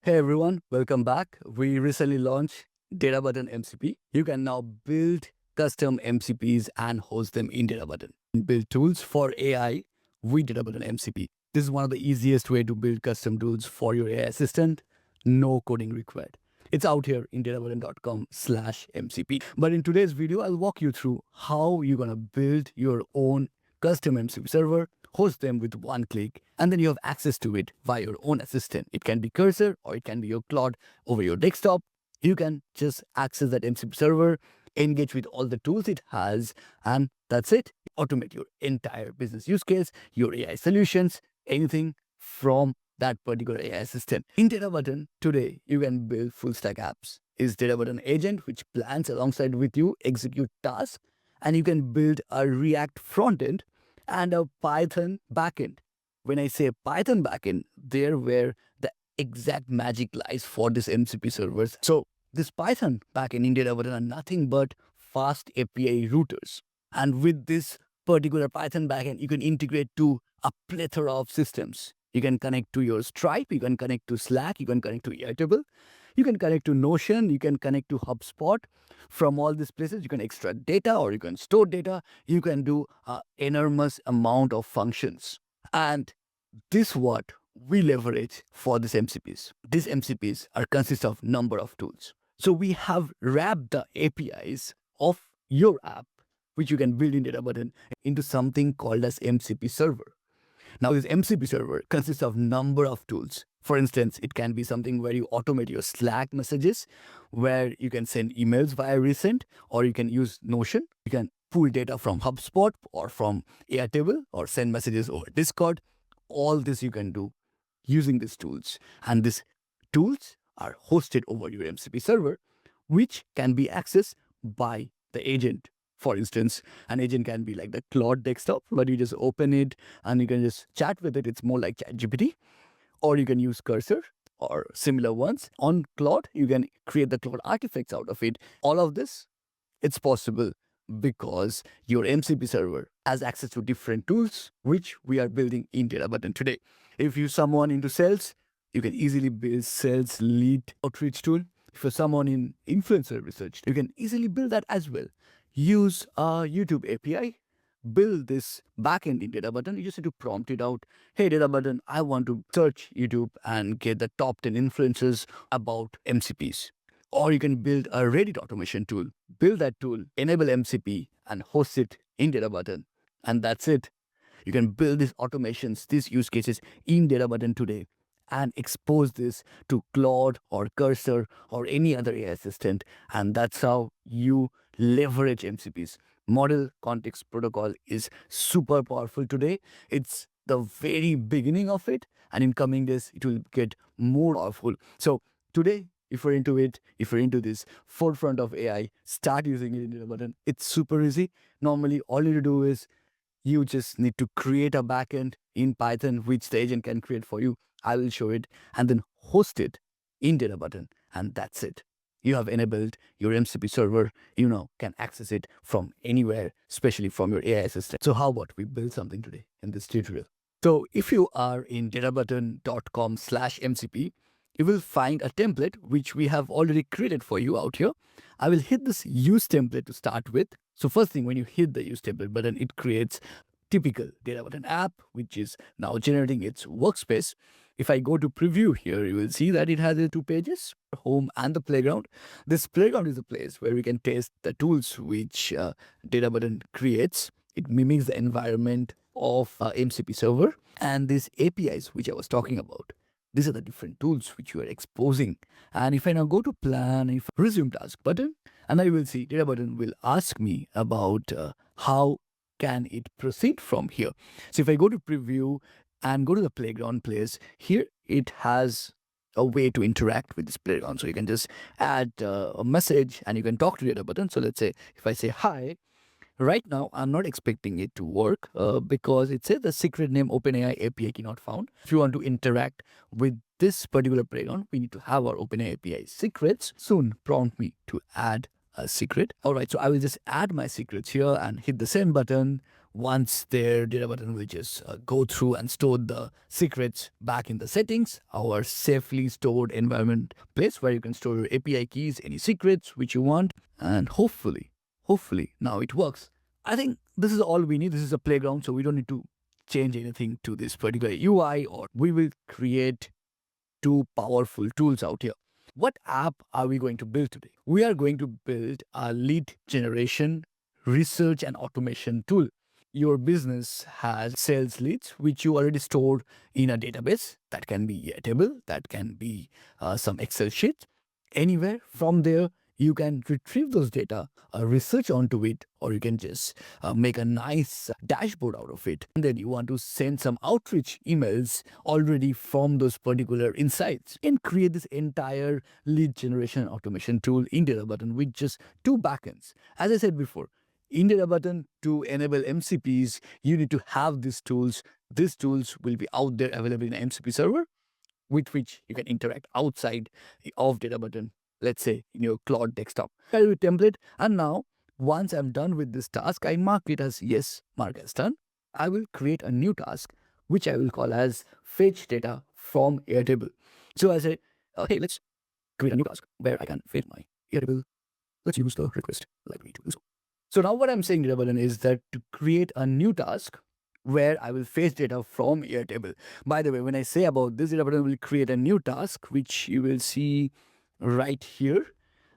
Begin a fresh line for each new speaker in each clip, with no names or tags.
Hey everyone, welcome back. We recently launched Databutton MCP. You can now build custom MCPs and host them in Databutton. Build tools for AI with Databutton MCP. This is one of the easiest way to build custom tools for your AI assistant. No coding required. It's out here in databutton.com/MCP. But in today's video, I'll walk you through how you're going to build your own custom MCP server, host them with one click, and then you have access to it via your own assistant. It can be Cursor or it can be your Claude over your desktop. You can just access that MCP server, engage with all the tools it has, and that's it. Automate your entire business use case, your AI solutions, anything from that particular AI assistant. In Databutton, today, you can build full stack apps. Is Databutton agent, which plans alongside with you, execute tasks, and you can build a React frontend and a Python backend. When I say Python backend, there where the exact magic lies for this MCP servers. So this Python backend in Databutton are nothing but fast API routers. And with this particular Python backend, you can integrate to a plethora of systems. You can connect to your Stripe, you can connect to Slack, you can connect to Airtable, you can connect to Notion, you can connect to HubSpot. From all these places, you can extract data or you can store data. You can do an enormous amount of functions. And this what we leverage for these MCPs. These MCPs are consist of number of tools. So we have wrapped the APIs of your app, which you can build in Databutton, into something called as MCP server. Now, this MCP server consists of number of tools. For instance, it can be something where you automate your Slack messages, where you can send emails via Resend, or you can use Notion. You can pull data from HubSpot or from Airtable, or send messages over Discord. All this you can do using these tools. And these tools are hosted over your MCP server, which can be accessed by the agent. For instance, an agent can be like the Claude desktop, but you just open it and you can just chat with it. It's more like ChatGPT. Or you can use Cursor or similar ones. On Claude, you can create the Claude artifacts out of it. All of this, it's possible because your MCP server has access to different tools, which we are building in Databutton today. If you're someone into sales, you can easily build sales lead outreach tool. If you're someone in influencer research, you can easily build that as well. Use a YouTube API, build this backend in Databutton. You just need to prompt it out. Hey, Databutton, I want to search YouTube and get the top 10 influencers about MCPs. Or you can build a Reddit automation tool. Build that tool, enable MCP, and host it in Databutton. And that's it. You can build these automations, these use cases in Databutton today and expose this to Claude or Cursor or any other AI assistant. And that's how you leverage MCPs. Model Context Protocol is super powerful today. It's the very beginning of it. And in coming days, it will get more powerful. So today, if you're into it, if you're into this forefront of AI, start using it in Databutton. It's super easy. Normally, all you need to do is you just need to create a backend in Python, which the agent can create for you. I will show it and then host it in Databutton. And that's it. You have enabled your MCP server, can access it from anywhere, especially from your AI assistant. So how about we build something today in this tutorial? So if you are in databutton.com/MCP, you will find a template which we have already created for you out here. I will hit this use template to start with. So first thing, when you hit the use template button, it creates typical Databutton app, which is now generating its workspace. If I go to preview here, you will see that it has two pages, home and the playground. This playground is a place where we can test the tools which Databutton creates. It mimics the environment of MCP server and these APIs which I was talking about. These are the different tools which you are exposing. And if I now go to plan, if I resume task button, and I will see Databutton will ask me about how can it proceed from here. So if I go to preview and go to the playground place, here it has a way to interact with this playground. So you can just add a message and you can talk to Databutton. So let's say if I say hi, right now I'm not expecting it to work because it says the secret name OpenAI API key not found. If you want to interact with this particular playground, we need to have our OpenAI API secrets. Soon prompt me to add a secret. All right, so I will just add my secrets here and hit the send button. once their data button will just go through and store the secrets back in the settings, our safely stored environment place where you can store your API keys, any secrets which you want, and hopefully now it works. I think this is all we need. This is a playground, so we don't need to change anything to this particular UI, or we will create two powerful tools out here. What app are we going to build today? We are going to build a lead generation, research and automation tool. Your business has sales leads which you already stored in a database. That can be Airtable, that can be some Excel sheet. Anywhere from there, you can retrieve those data, research onto it, or you can just make a nice dashboard out of it. And then you want to send some outreach emails already from those particular insights, and create this entire lead generation automation tool in Databutton with just two backends. As I said before, in Databutton, to enable MCPs, you need to have these tools. These tools will be out there available in an MCP server, with which you can interact outside of Databutton, let's say in your Claude desktop. I will template, and now once I'm done with this task, I mark it as yes, mark as done. I will create a new task which I will call as fetch data from Airtable. So I say, hey, let's create a new task where I can fetch my Airtable. Let's use the request library to do so. So now what I'm saying, Databutton, is that to create a new task where I will fetch data from Airtable. By the way, when I say about this, Databutton will create a new task, which you will see right here.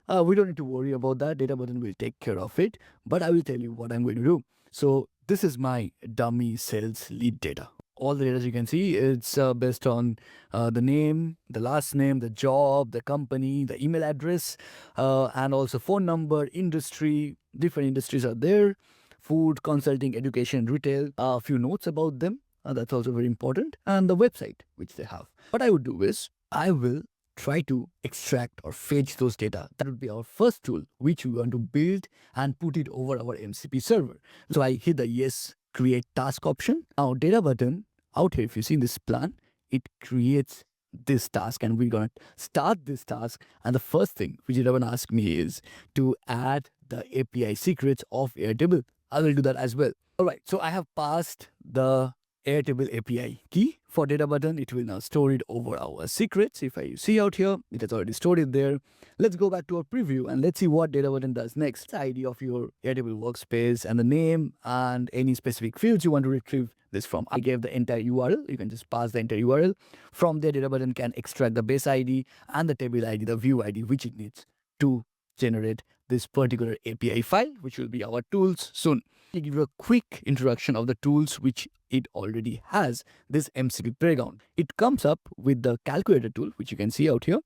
We don't need to worry about that. Databutton will take care of it. But I will tell you what I'm going to do. So this is my dummy sales lead data. All the data, as you can see, it's based on the name, the last name, the job, the company, the email address, and also phone number, industry. Different industries are there: food, consulting, education, retail. A few notes about them. That's also very important. And the website which they have. What I would do is I will try to extract or fetch those data. That would be our first tool, which we want to build and put it over our MCP server. So I hit the yes, create task option. Now Databutton out here, if you see this plan, it creates this task, and we're going to start this task. And the first thing which Databutton asked me is to add the API secrets of Airtable. I will do that as well. All right, so I have passed the Airtable API key for Databutton. It will now store it over our secrets. If I see out here, it has already stored it there. Let's go back to our preview and let's see what Databutton does next. The ID of your Airtable workspace and the name and any specific fields you want to retrieve this from. I gave the entire URL. You can just pass the entire URL. From there, Databutton can extract the base ID and the table ID, the view ID, which it needs to generate this particular API file, which will be our tools soon. I'll give you a quick introduction of the tools which it already has, this MCP playground. It comes up with the calculator tool, which you can see out here,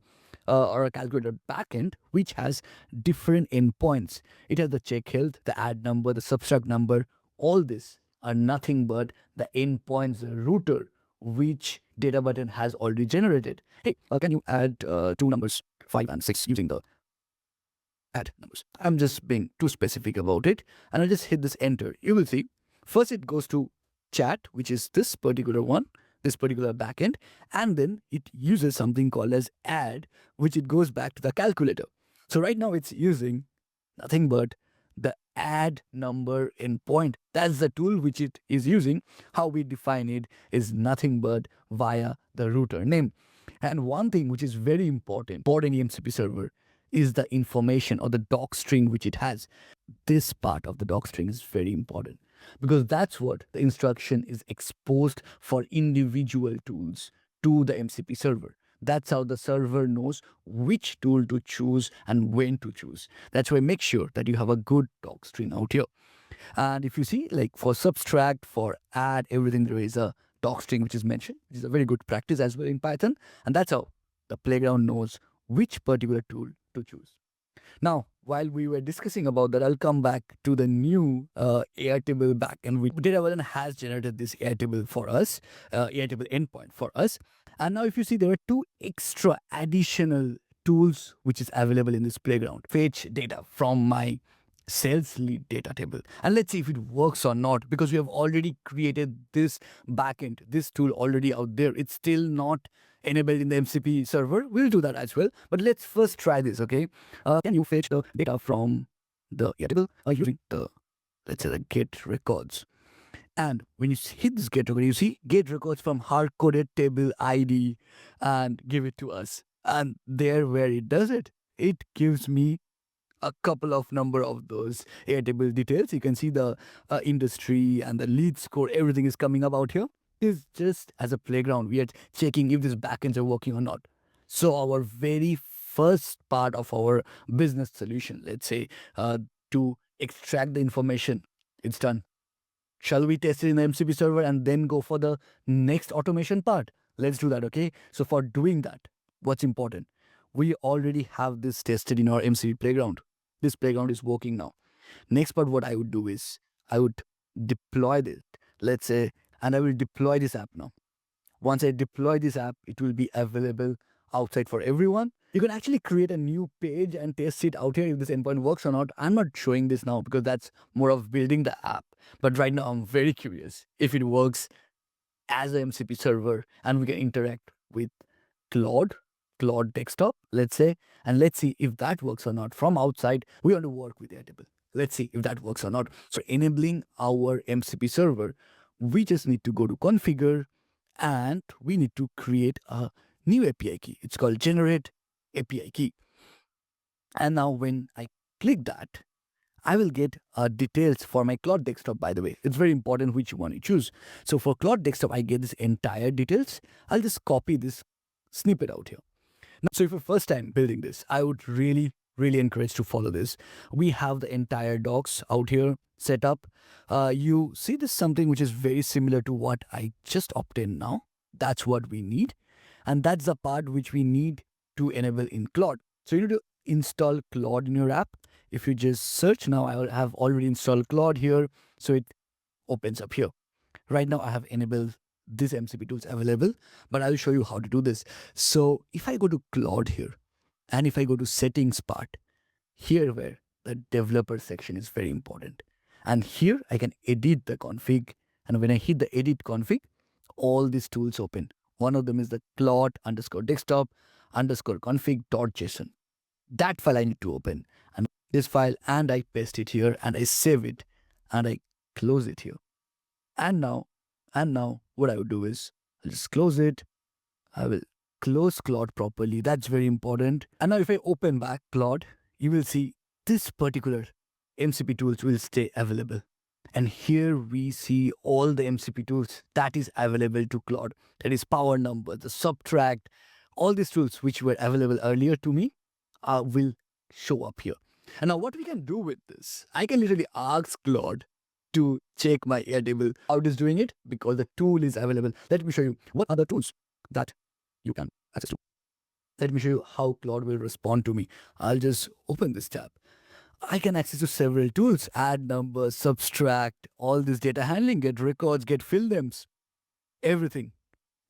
or a calculator backend, which has different endpoints. It has the check health, the add number, the subtract number. All this are nothing but the endpoints, the router, which Databutton has already generated. Hey, can you add two numbers, 5 and 6, using the add numbers? I'm just being too specific about it, and I'll just hit this enter. You will see first it goes to chat, which is this particular one, this particular backend, and then it uses something called as add, which it goes back to the calculator. So right now it's using nothing but the add number endpoint. That's the tool which it is using. How we define it is nothing but via the router name. And one thing which is very important for any MCP server is the information or the doc string which it has. This part of the doc string is very important, because that's what the instruction is exposed for individual tools to the MCP server. That's how the server knows which tool to choose and when to choose. That's why make sure that you have a good doc string out here. And if you see, like for subtract, for add, everything, there is a doc string which is mentioned, which is a very good practice as well in Python. And that's how the playground knows which particular tool to choose. Now, while we were discussing about that, I'll come back to the new Airtable backend. Databutton has generated this Airtable for us, Airtable endpoint for us. And now if you see, there are two extra additional tools which is available in this playground. Fetch data from my sales lead data table. And let's see if it works or not, because we have already created this backend, this tool already out there. It's still not enabled in the MCP server. We'll do that as well. But let's first try this, okay? Can you fetch the data from the Airtable using the, let's say, the get records? And when you hit this get record, you see get records from hard-coded table ID and give it to us. And there where it does it, it gives me a couple of number of those Airtable details. You can see the industry and the lead score, everything is coming up out here. It's just as a playground. We are checking if these backends are working or not. So our very first part of our business solution, let's say, to extract the information, it's done. Shall we test it in the MCP server and then go for the next automation part? Let's do that, okay? So for doing that, what's important? We already have this tested in our MCP playground. This playground is working now. Next part, what I would do is I would deploy this, let's say, and I will deploy this app now. Once I deploy this app, it will be available outside for everyone. You can actually create a new page and test it out here if this endpoint works or not. I'm not showing this now because that's more of building the app. But right now, I'm very curious if it works as a MCP server and we can interact with Claude desktop, let's say, and let's see if that works or not. From outside, we want to work with Airtable. Let's see if that works or not. So enabling our MCP server, we just need to go to configure and we need to create a new API key. It's called generate API key. And now when I click that, I will get details for my Claude desktop, by the way. It's very important which one you choose. So for Claude desktop, I get this entire details. I'll just copy this snippet out here. Now, so if you're first time building this, I would really encourage to follow this. We have the entire docs out here set up. You see this something which is very similar to what I just obtained now. That's what we need. And that's the part which we need to enable in Claude. So you need to install Claude in your app. If you just search now, I have already installed Claude here. So it opens up here. Right now I have enabled this MCP tools available, but I'll show you how to do this. So if I go to Claude here, and if I go to settings part, here where the developer section is very important. And here I can edit the config. And when I hit the edit config, all these tools open. One of them is the Claude _ desktop _ config.json. That file I need to open. And this file, and I paste it here and I save it and I close it here. And now what I would do is I'll just close it. I will close Claude properly. That's very important. And now if I open back Claude, you will see this particular MCP tools will stay available. And here we see all the MCP tools that is available to Claude. That is power number, the subtract, all these tools which were available earlier to me will show up here. And now what we can do with this, I can literally ask Claude to check my Airtable. How it is doing it? Because the tool is available. Let me show you what are the tools that you can access to. Let me show you how Claude will respond to me. I'll just open this tab. I can access to several tools, add numbers, subtract, all this data handling, get records, get fill names. Everything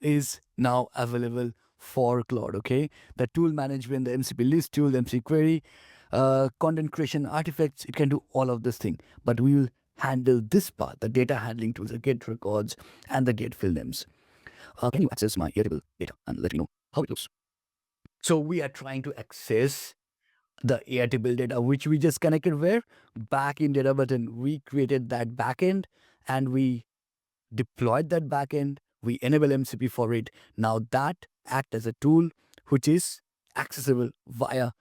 is now available for Claude, okay? The tool management, the MCP list tool, the MCP query, content creation, artifacts, it can do all of this thing. But we will handle this part, the data handling tools, the get records and the get fill names. Can you access my Airtable data and let me know how it looks? So we are trying to access the Airtable data, which we just connected where? Back in Databutton. We created that backend and we deployed that backend. We enable MCP for it. Now that act as a tool which is accessible via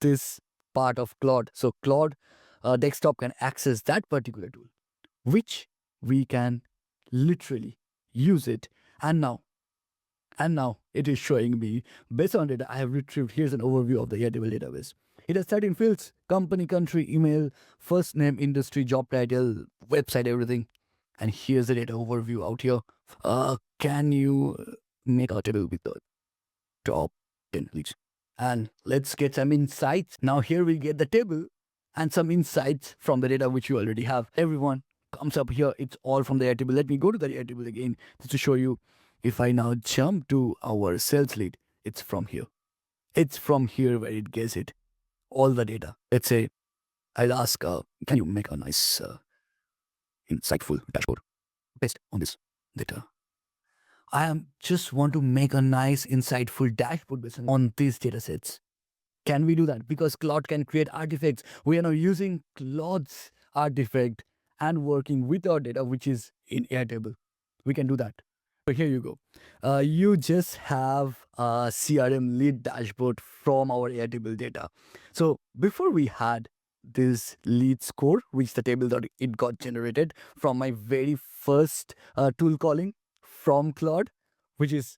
this part of Claude. So Claude desktop can access that particular tool, which we can literally use it. And now it is showing me based on data I have retrieved. Here's an overview of the Airtable database. It has 13 fields: company, country, email, first name, industry, job title, website, everything. And here's the data overview out here. Can you make a table with the top 10 leads? And let's get some insights. Now here we get the table and some insights from the data which you already have. Everyone comes up here. It's all from the Airtable. Let me go to the Airtable again just to show you. If I now jump to our sales lead, it's from here. It's from here where it gets it. All the data. Let's say I'll ask, can you make a nice, insightful dashboard based on this data? I just want to make a nice, insightful dashboard based on these data sets. Can we do that? Because Claude can create artifacts. We are now using Claude's artifact and working with our data, which is in Airtable. We can do that. So here you go. You just have a CRM lead dashboard from our Airtable data. So before we had this lead score, which the table that it got generated from my very first tool calling from Claude, which is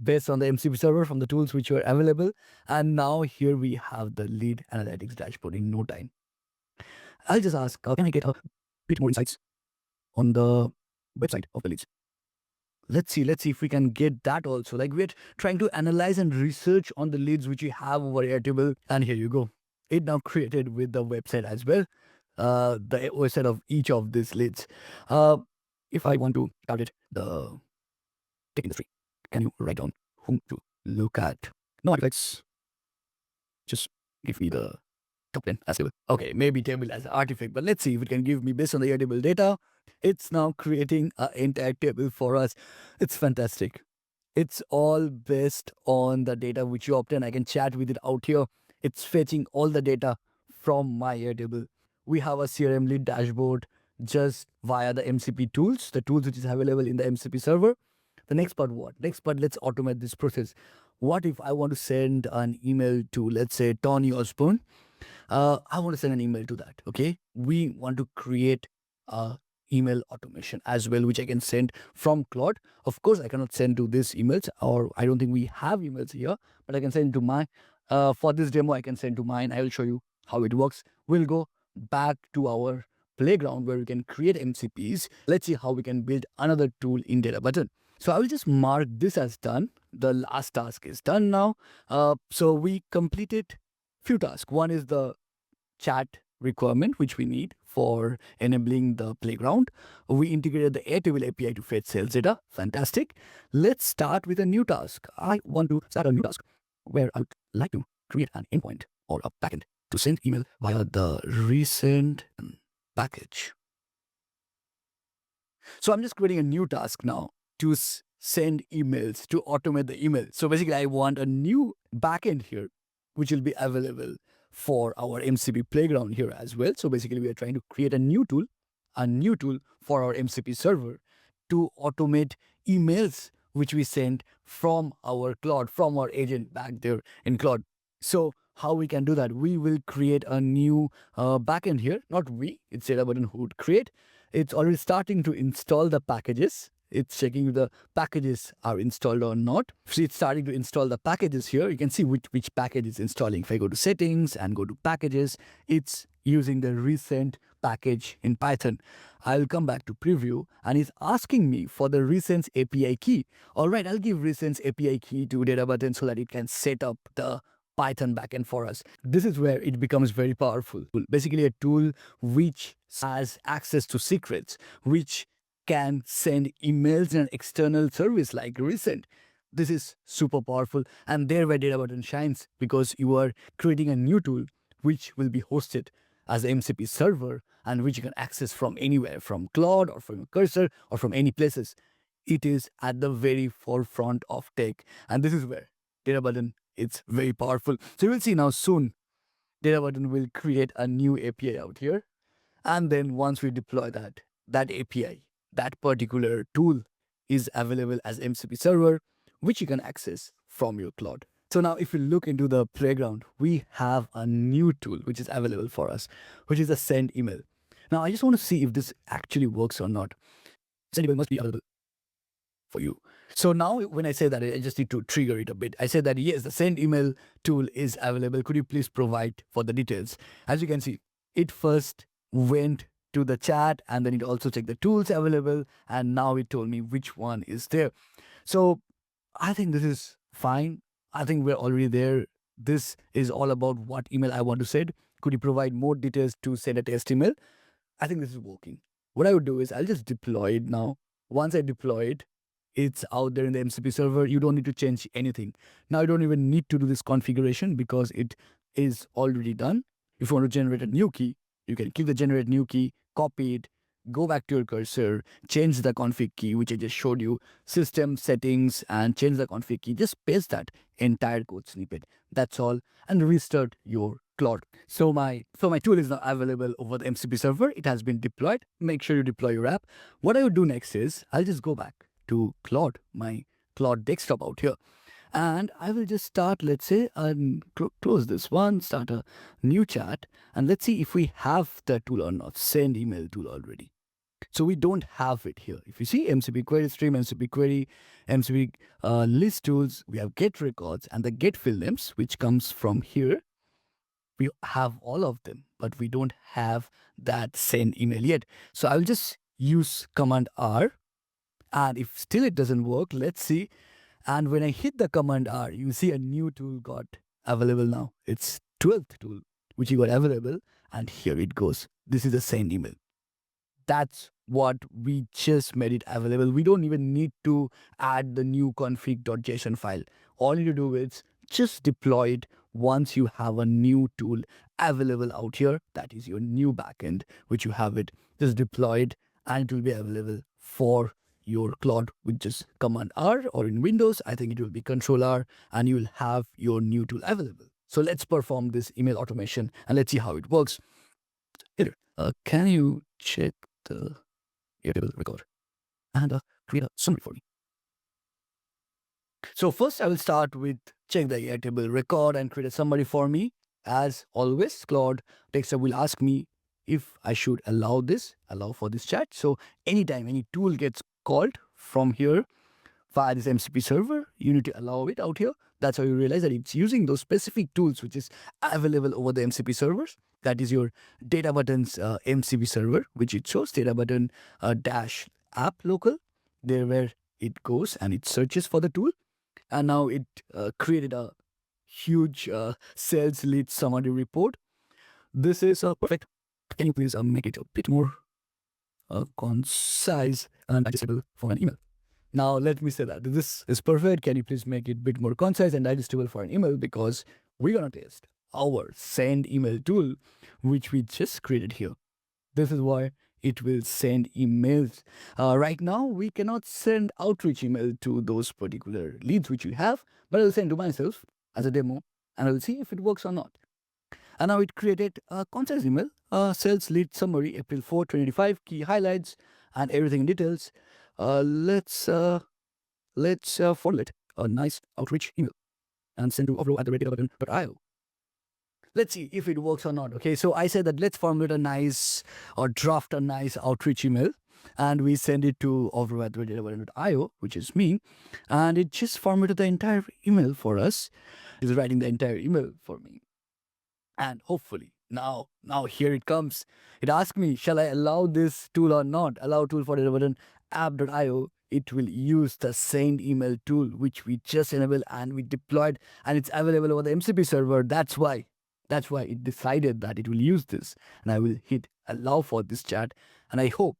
based on the MCP server from the tools which were available. And now here we have the lead analytics dashboard in no time. I'll just ask, can I get a bit more insights on the website of the leads? Let's see if we can get that also. Like, we're trying to analyze and research on the leads which we have over Airtable. And here you go. It now created with the website as well. The website of each of these leads. If I want to target the tech industry, can you write down whom to look at? No, let's just give me the top 10 as table. Okay, maybe table as an artifact, but let's see if it can give me based on the Airtable data. It's now creating an entire table for us. It's fantastic. It's all based on the data which you obtain. I can chat with it out here. It's fetching all the data from my Airtable. We have a CRM lead dashboard just via the MCP tools, the tools which is available in the MCP server. The next part, what? Next part, let's automate this process. What if I want to send an email to, let's say, Tony Osborne? I want to send an email to that, okay? We want to create a email automation as well, which I can send from Claude. Of course, I cannot send to these emails, or I don't think we have emails here, but I can send to my, for this demo, I can send to mine. I will show you how it works. We'll go back to our playground where we can create MCPs. Let's see how we can build another tool in Databutton. So I will just mark this as done. The last task is done now. So we completed few tasks. One is the chat requirement, which we need for enabling the playground. We integrated the Airtable API to fetch sales data. Fantastic. Let's start with a new task. I want to start a new task where I would like to create an endpoint or a backend to send email via the Resend package. So I'm just creating a new task now to send emails, to automate the email. So basically, I want a new backend here, which will be available for our MCP playground here as well. So basically, we are trying to create a new tool for our MCP server to automate emails which we send from our Claude, from our agent back there in Claude. So how we can do that? We will create a new backend here. Not we, it's Databutton who would create. It's already starting to install the packages. It's checking if the packages are installed or not. See, it's starting to install the packages here. You can see which package is installing. If I go to settings and go to packages, it's using the Resend package in Python. I'll come back to preview and it's asking me for the Resend's API key. All right, I'll give Resend's API key to Databutton so that it can set up the Python backend for us. This is where it becomes very powerful. Basically a tool which has access to secrets, which can send emails in an external service like Resend. This is super powerful, and there where Databutton shines, because you are creating a new tool which will be hosted as an MCP server and which you can access from anywhere, from Claude or from your cursor or from any places. It is at the very forefront of tech, and this is where Databutton is very powerful. So you will see now soon Databutton will create a new API out here, and then once we deploy that API, that particular tool is available as MCP server, which you can access from your Claude. So now if you look into the playground, we have a new tool which is available for us, which is a send email. Now I just want to see if this actually works or not. Send email must be available for you. So now when I say that, I just need to trigger it a bit. I said that yes, the send email tool is available. Could you please provide for the details? As you can see, it first went to the chat and then it also checked the tools available, and now it told me which one is there. So I think this is fine. I think we're already there. This is all about what email I want to send. Could you provide more details to send a test email? I think this is working. What I would do is I'll just deploy it now. Once I deploy it, it's out there in the MCP server. You don't need to change anything. Now you don't even need to do this configuration because it is already done. If you want to generate a new key, you can click the generate new key, copy it, go back to your cursor, change the config key, which I just showed you, system settings, and change the config key. Just paste that entire code snippet. That's all, and restart your Claude. So my tool is now available over the MCP server. It has been deployed. Make sure you deploy your app. What I would do next is I'll just go back to Claude, my Claude desktop out here. And I will just start, let's say, close this one, start a new chat, and let's see if we have the tool or not. Send email tool already. So we don't have it here. If you see MCP query stream, MCP query, MCP list tools, we have get records and the get field names, which comes from here. We have all of them, but we don't have that send email yet. So I'll just use Command R. And if still it doesn't work, let's see. And when I hit the Command R, you see a new tool got available now. It's 12th tool, which you got available. And here it goes. This is the send email. That's what we just made it available. We don't even need to add the new config.json file. All you need to do is just deploy it once you have a new tool available out here. That is your new backend, which you have it. Just deploy it and it will be available for your Claude with just Command R, or in Windows, I think it will be Control R, and you will have your new tool available. So let's perform this email automation and let's see how it works. Here, can you check the Airtable record and create a summary for me? So first I will start with check the Airtable record and create a summary for me. As always, Claude Texter will ask me if I should allow for this chat. So anytime any tool gets called from here via this MCP server, you need to allow it out here. That's how you realize that it's using those specific tools which is available over the MCP servers. That is your Databutton's MCP server, which it shows Databutton dash app local, there where it goes and it searches for the tool. And now it created a huge sales lead summary report. This is perfect. Can you please make it a bit more concise and digestible for an email? Now, let me say that this is perfect. Can you please make it a bit more concise and digestible for an email? Because we're going to test our send email tool, which we just created here. This is why it will send emails. Right now, we cannot send outreach email to those particular leads which we have, but I'll send to myself as a demo and I'll see if it works or not. And now it created a concise email, sales lead summary, April 4, 2025, key highlights and everything in details. Let's formulate a nice outreach email and send to overflow@databutton.io. Let's see if it works or not. Okay, so I said that let's formulate a nice or draft a nice outreach email, and we send it to overflow@databutton.io, which is me, and it just formatted the entire email for us. It's writing the entire email for me, and hopefully now here it comes. It asks me, shall I allow this tool or not? Allow tool for Databutton app.io. It will use the send email tool which we just enabled and we deployed, and it's available over the MCP server. That's why it decided that it will use this, and I will hit allow for this chat, and I hope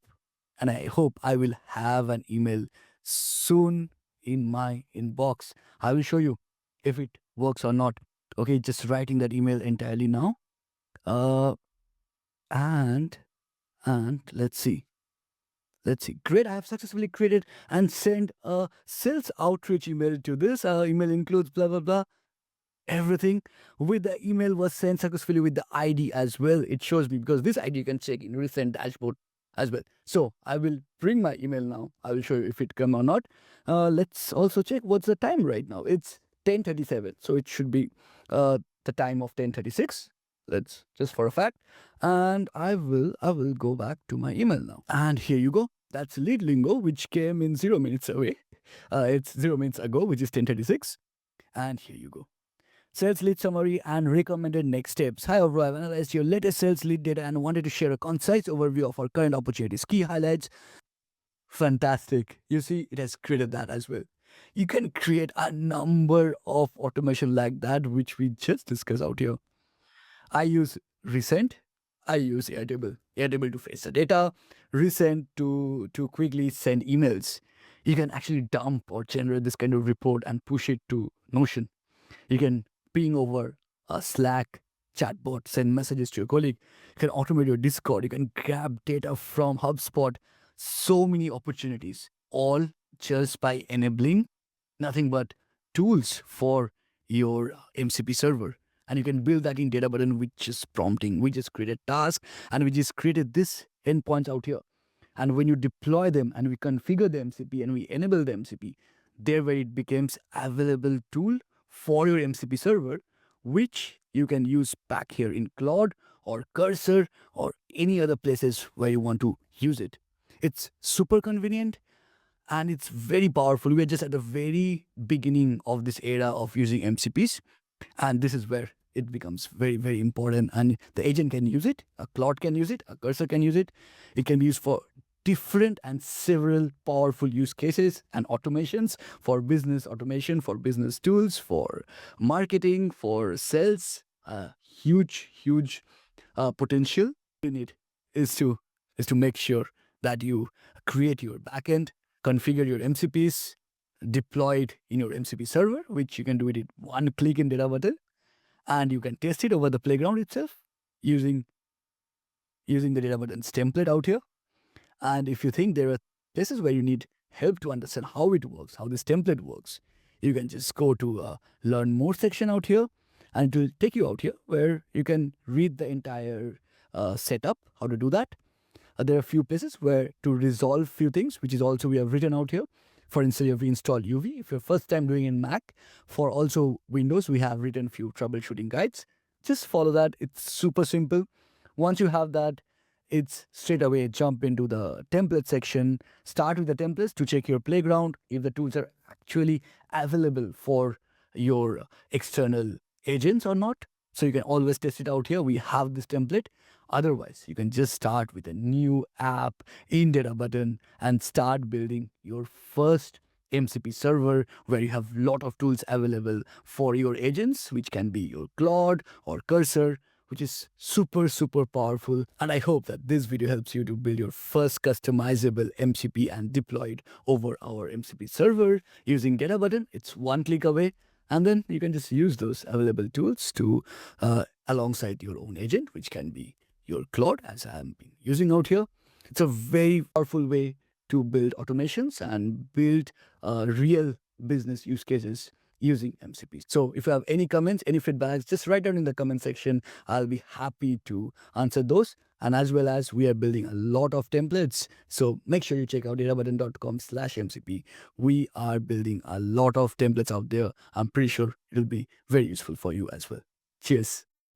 I will have an email soon in my inbox. I will show you if it works or not. Okay, just writing that email entirely now. And let's see. Great, I have successfully created and sent a sales outreach email to this. Email includes blah, blah, blah. Everything with the email was sent successfully with the ID as well. It shows me because this ID you can check in Resend dashboard as well. So I will bring my email now. I will show you if it come or not. Let's also check what's the time right now. It's 10:37. So it should be the time of 10:36. Let's just for a fact. And I will go back to my email now. And here you go. That's lead lingo, which came in 0 minutes away. It's 0 minutes ago, which is 10:36. And here you go. Sales lead summary and recommended next steps. Hi, overall, I've analyzed your latest sales lead data and wanted to share a concise overview of our current opportunities. Key highlights. Fantastic. You see, it has created that as well. You can create a number of automation like that, which we just discussed out here. I use Resend. I use Airtable to fetch the data, Resend to quickly send emails. You can actually dump or generate this kind of report and push it to Notion. You can ping over a Slack chatbot, send messages to your colleague. You can automate your Discord. You can grab data from HubSpot. So many opportunities, all just by enabling nothing but tools for your MCP server. And you can build that in Databutton with just prompting. We just created task and we just created this endpoints out here. And when you deploy them and we configure the MCP and we enable the MCP, there where it becomes available tool for your MCP server, which you can use back here in Claude or Cursor or any other places where you want to use it. It's super convenient and it's very powerful. We're just at the very beginning of this era of using MCPs, and this is where it becomes very, very important. And the agent can use it, a Claude can use it, a Cursor can use it. It can be used for different and several powerful use cases and automations, for business automation, for business tools, for marketing, for sales. Huge potential you need is to make sure that you create your backend, configure your MCPs, deploy it in your MCP server, which you can do it in one click in Databutton, and you can test it over the playground itself using the Databutton's template out here. And if you think there are places where you need help to understand how it works, how this template works, you can just go to learn more section out here, and it will take you out here where you can read the entire setup, how to do that. There are a few places where to resolve few things, which is also we have written out here. For instance, you have installed UV. If you're first time doing in Mac, for also Windows, we have written few troubleshooting guides. Just follow that. It's super simple. Once you have that, it's straight away jump into the template section, start with the templates to check your playground, if the tools are actually available for your external agents or not. So you can always test it out here. We have this template. Otherwise, you can just start with a new app in Databutton and start building your first MCP server where you have a lot of tools available for your agents, which can be your Claude or Cursor, which is super powerful. And I hope that this video helps you to build your first customizable MCP and deploy it over our MCP server using Databutton. It's one click away. And then you can just use those available tools to alongside your own agent, which can be your Claude, as I'm using out here. It's a very powerful way to build automations and build real business use cases using MCP. So if you have any comments, any feedbacks, just write down in the comment section. I'll be happy to answer those. And as well as we are building a lot of templates. So make sure you check out databutton.com/MCP. We are building a lot of templates out there. I'm pretty sure it'll be very useful for you as well. Cheers.